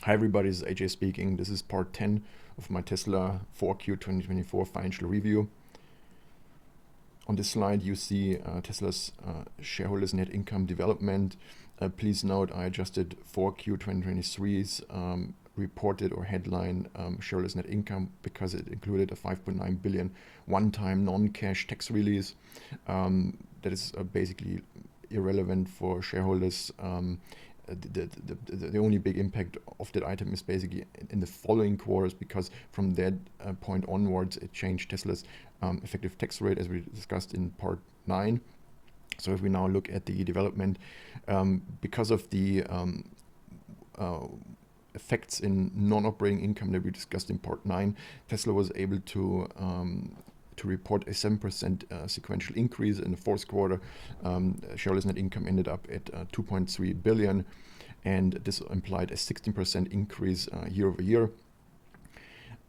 Hi everybody, this is AJ speaking. This is part 10 of my Tesla 4Q 2024 financial review. On this slide you see Tesla's shareholders net income development. Please note I adjusted 4Q 2023's reported or headline shareholders net income because it included a 5.9 billion one-time non-cash tax release that is basically irrelevant for shareholders. The only big impact of that item is basically in the following quarters, because from that point onwards it changed Tesla's effective tax rate, as we discussed in part 9. So if we now look at the development, because of the effects in non-operating income that we discussed in part 9, Tesla was able to report a 7% sequential increase in the fourth quarter. Shareholders net income ended up at 2.3 billion, and this implied a 16% increase year over year.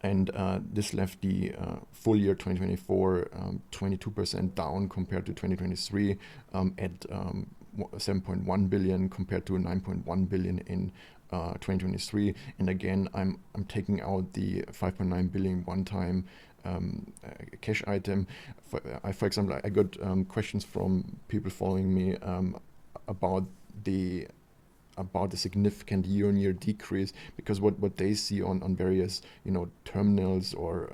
And this left the full year 2024 22% down compared to 2023 at 7.1 billion compared to 9.1 billion in 2023. And again, I'm taking out the 5.9 billion one-time cash item. For example, I got questions from people following me about the significant year-on-year decrease, because what they see on various terminals or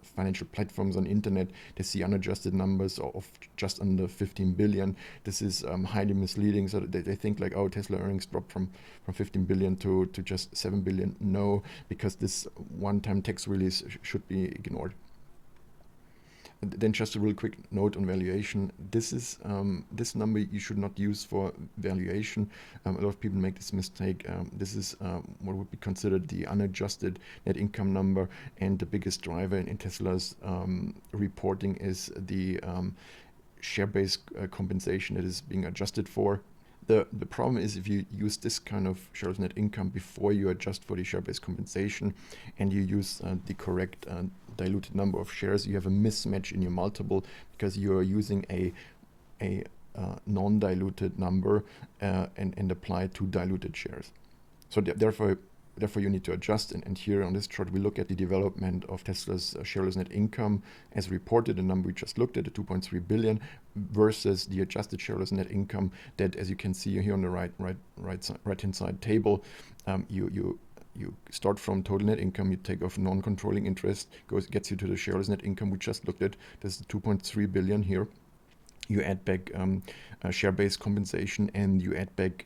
financial platforms on internet, they see unadjusted numbers of just under 15 billion. This is highly misleading. So they think like, oh, Tesla earnings dropped from 15 billion to just 7 billion. No, because this one-time tax release should be ignored. And then just a real quick note on valuation. This is this number you should not use for valuation. A lot of people make this mistake. This is what would be considered the unadjusted net income number, and the biggest driver in Tesla's reporting is the share-based compensation that is being adjusted for. The problem is, if you use this kind of shareholders net income before you adjust for the share-based compensation and you use the correct diluted number of shares, you have a mismatch in your multiple, because you are using a non-diluted number and apply to diluted shares. So therefore you need to adjust. And here on this chart we look at the development of Tesla's shareholders net income as reported, the number we just looked at, the 2.3 billion, versus the adjusted shareholders net income that, as you can see here on the right hand side table, you start from total net income, you take off non-controlling interest, gets you to the shareholders net income we just looked at. This is 2.3 billion here. You add back share-based compensation, and you add back,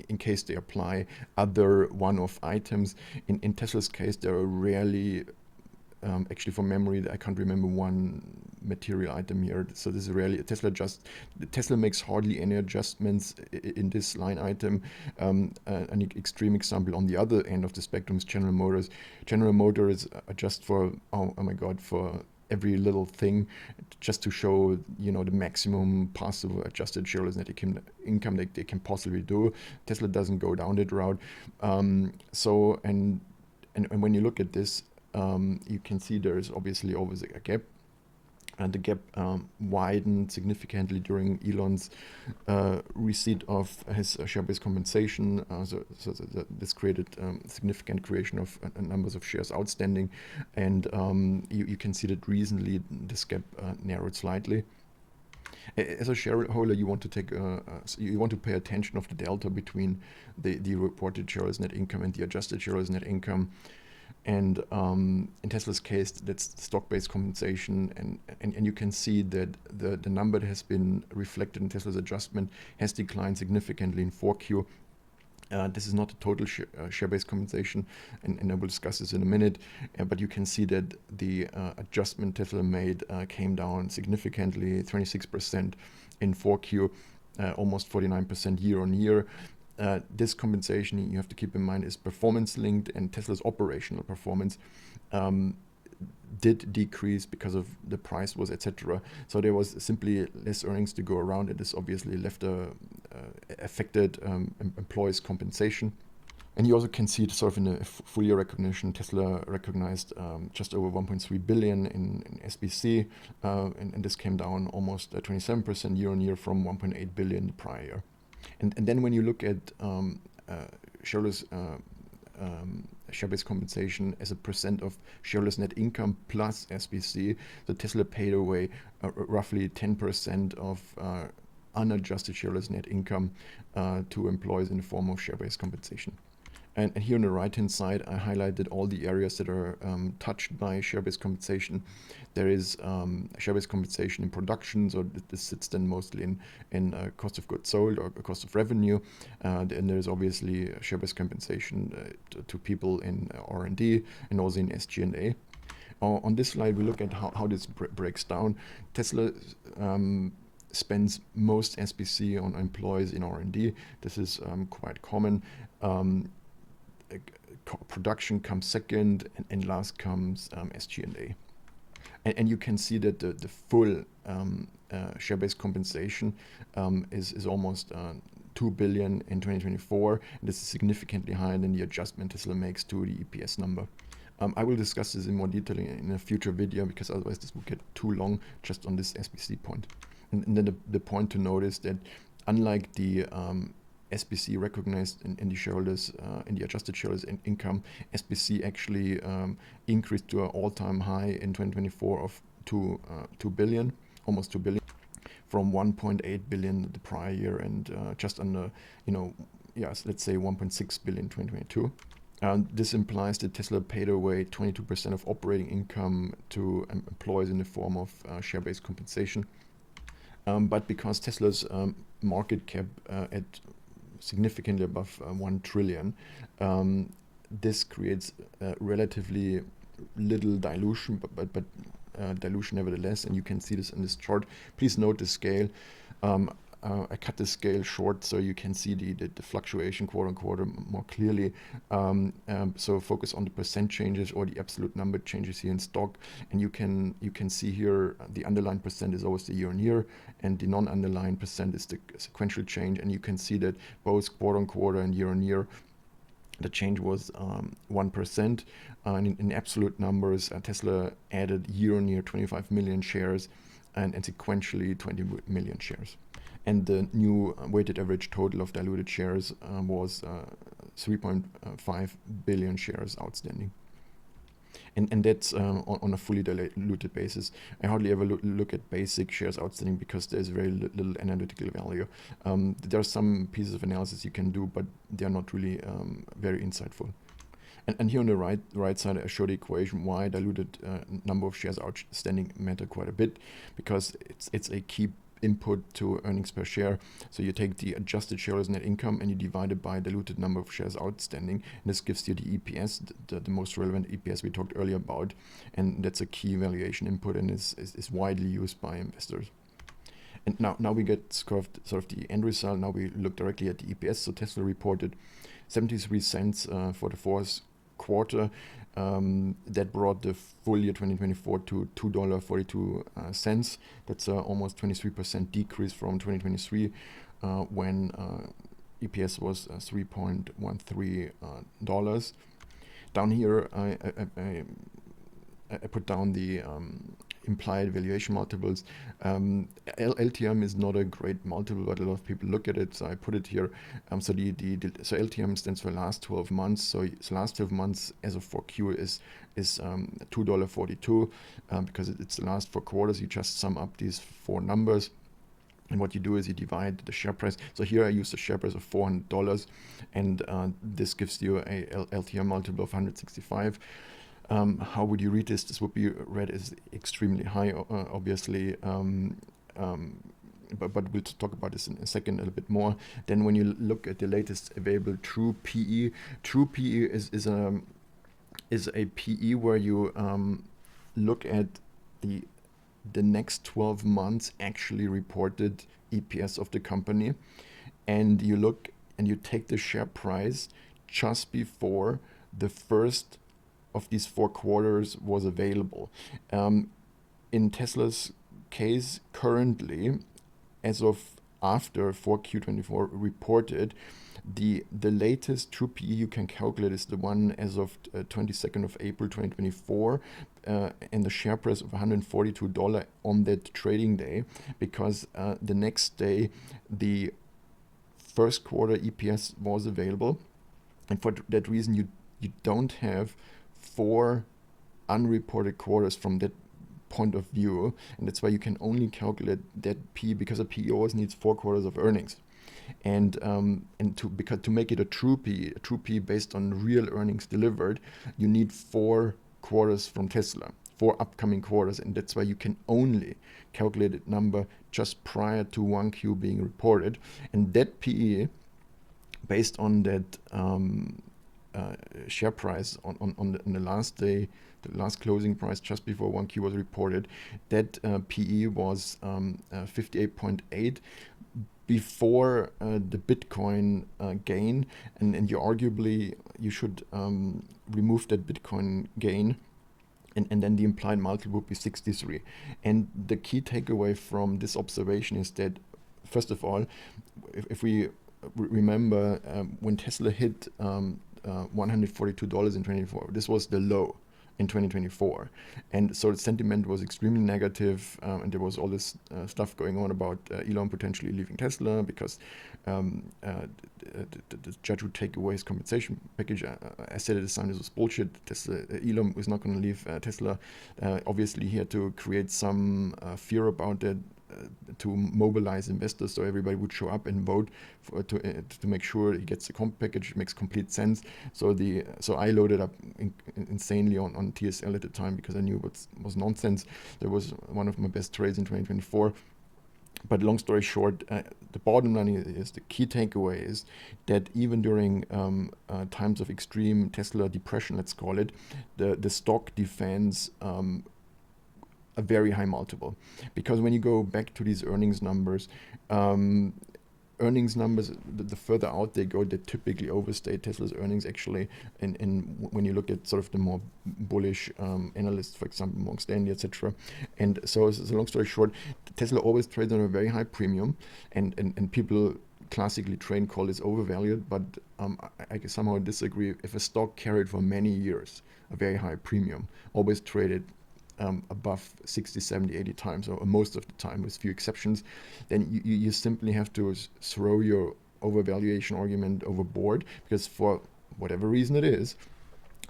in case they apply, other one-off items. In Tesla's case, there are rarely, actually from memory, I can't remember one material item here. So this is rarely, Tesla makes hardly any adjustments in this line item. An extreme example on the other end of the spectrum is General Motors. General Motors adjust for, oh my God, for every little thing, just to show the maximum possible adjusted shareholders net income that they can possibly do. Tesla doesn't go down that route. So and when you look at this, you can see there is obviously always a gap, and the gap widened significantly during Elon's receipt of his share-based compensation. So this created significant creation of numbers of shares outstanding, and you can see that recently this gap narrowed slightly. As a shareholder, you want to pay attention of the delta between the reported shareholders net income and the adjusted shareholders net income. And in Tesla's case, that's stock-based compensation, and you can see that the number that has been reflected in Tesla's adjustment has declined significantly in 4Q. This is not a total share-based compensation, and I will discuss this in a minute, but you can see that the adjustment Tesla made came down significantly, 26% in 4Q, almost 49% year on year. This compensation, you have to keep in mind, is performance linked, and Tesla's operational performance did decrease because of the price was, etc. So there was simply less earnings to go around, and this obviously affected employees' compensation. And you also can see it sort of in the full year recognition. Tesla recognized just over 1.3 billion in SBC, and this came down almost 27% year on year from 1.8 billion the prior year. And then when you look at share-based compensation as a percent of shareholders' net income plus SBC. So Tesla paid away roughly 10% of unadjusted shareholders' net income to employees in the form of share-based compensation. And here on the right-hand side, I highlighted all the areas that are touched by share-based compensation. There is share-based compensation in production, so this sits then mostly in cost of goods sold or cost of revenue. And there's obviously share-based compensation to people in R&D and also in SG&A. On this slide, we look at how this breaks down. Tesla spends most SBC on employees in R&D. This is quite common. Production comes second, and last comes SG&A. And you can see that the full share-based compensation is almost 2 billion in 2024. And this is significantly higher than the adjustment Tesla makes to the EPS number. I will discuss this in more detail in a future video, because otherwise this will get too long just on this SBC point. And then the point to note is that unlike the SBC recognized in the shareholders, in the adjusted shareholders income, SBC actually increased to an all-time high in 2024 of 2 billion, almost 2 billion, from 1.8 billion the prior year, and just under, let's say 1.6 billion in 2022. This implies that Tesla paid away 22% of operating income to employees in the form of share-based compensation. But because Tesla's market cap at significantly above 1 trillion, this creates relatively little dilution, but dilution nevertheless, and you can see this in this chart. Please note the scale. I cut the scale short so you can see the fluctuation quarter on quarter more clearly. So focus on the percent changes or the absolute number changes here in stock, and you can see here the underlying percent is always the year on year, and the non-underlying percent is the sequential change, and you can see that both quarter on quarter and year on year the change was 1%. In absolute numbers, Tesla added year on year 25 million shares and sequentially 20 million shares. And the new weighted average total of diluted shares was 3.5 billion shares outstanding. And that's on a fully diluted basis. I hardly ever look at basic shares outstanding because there's very little analytical value. There are some pieces of analysis you can do, but they're not really very insightful. And here on the right side, I show the equation why diluted number of shares outstanding matter quite a bit, because it's a key input to earnings per share. So you take the adjusted shareholders net income and you divide it by diluted number of shares outstanding, and this gives you the EPS, the most relevant EPS we talked earlier about, and that's a key valuation input and is widely used by investors. And now we get sort of the end result. Now we look directly at the EPS. So Tesla reported 73 cents for the fourth quarter. That brought the full year 2024 to $2.42. That's almost 23% decrease from 2023 when EPS was $3.13. Down here, I put down the implied valuation multiples. LTM is not a great multiple, but a lot of people look at it, so I put it here. So LTM stands for last 12 months. So last 12 months as of 4Q is $2.42 because it's the last 4 quarters. You just sum up these 4 numbers. And what you do is you divide the share price. So here I use the share price of $400, and this gives you a LTM multiple of 165. How would you read this? This would be read as extremely high, obviously, but we'll talk about this in a second a little bit more. Then when you look at the latest available true PE is a PE where you look at the next 12 months actually reported EPS of the company, and you look and you take the share price just before the first of these 4 quarters was available. In Tesla's case, currently, as of after 4Q24 reported, the latest true PE you can calculate is the one as of 22nd of April 2024, and the share price of $142 on that trading day, because the next day the first quarter EPS was available. And for that reason, you don't have 4 unreported quarters from that point of view, and that's why you can only calculate that P, because a PE always needs 4 quarters of earnings. And to make it a true P based on real earnings delivered, you need 4 quarters from Tesla, 4 upcoming quarters, and that's why you can only calculate that number just prior to 1Q being reported. And that PE, based on that share price on the last day, the last closing price just before 1Q was reported, that PE was 58.8 before the Bitcoin gain, and you should remove that Bitcoin gain, and then the implied multiple would be 63. And the key takeaway from this observation is that, first of all, if we remember when Tesla hit $142 in 2024, this was the low in 2024, and so the sentiment was extremely negative, and there was all this stuff going on about Elon potentially leaving Tesla because the judge would take away his compensation package. I said at the time this was bullshit. Elon was not going to leave Tesla. Obviously, he had to create some fear about that, to mobilize investors, so everybody would show up and vote to make sure he gets the comp package. It makes complete sense. So I loaded up insanely on TSL at the time because I knew what was nonsense. That was one of my best trades in 2024. But long story short, the bottom line is the key takeaway is that even during times of extreme Tesla depression, let's call it, the stock defends a very high multiple. Because when you go back to these earnings numbers, the further out they go, they typically overstate Tesla's earnings actually. And when you look at sort of the more bullish analysts, for example, Morgan Stanley, etc. And so long story short, Tesla always trades on a very high premium, and people classically call this overvalued, but I somehow disagree. If a stock carried for many years a very high premium, always traded above 60, 70, 80 times, or most of the time with few exceptions, then you simply have to throw your overvaluation argument overboard, because for whatever reason it is,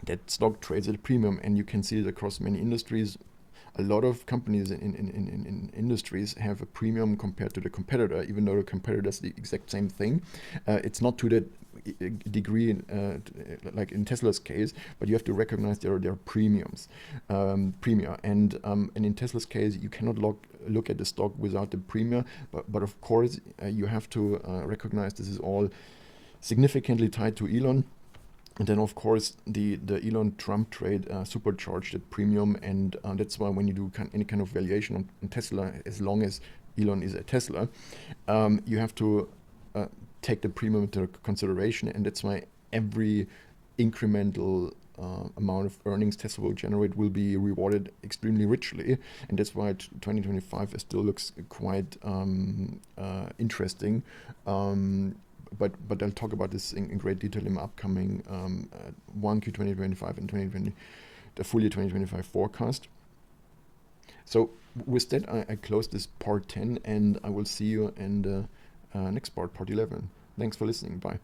that stock trades at a premium, and you can see it across many industries. A lot of companies in industries have a premium compared to the competitor, even though the competitor does the exact same thing. It's not to that degree like in Tesla's case, but you have to recognize there are premiums, premia, and in Tesla's case, you cannot look at the stock without the premium. But of course, you have to recognize this is all significantly tied to Elon. And then, of course, the Elon-Trump trade supercharged the premium, and that's why when you do any kind of valuation on Tesla, as long as Elon is at Tesla, you have to take the premium into consideration, and that's why every incremental amount of earnings Tesla will generate will be rewarded extremely richly, and that's why 2025 still looks quite interesting. But I'll talk about this in great detail in my upcoming 1Q 2025 and the full year 2025 forecast. So with that, I close this part 10, and I will see you in the next part 11. Thanks for listening. Bye.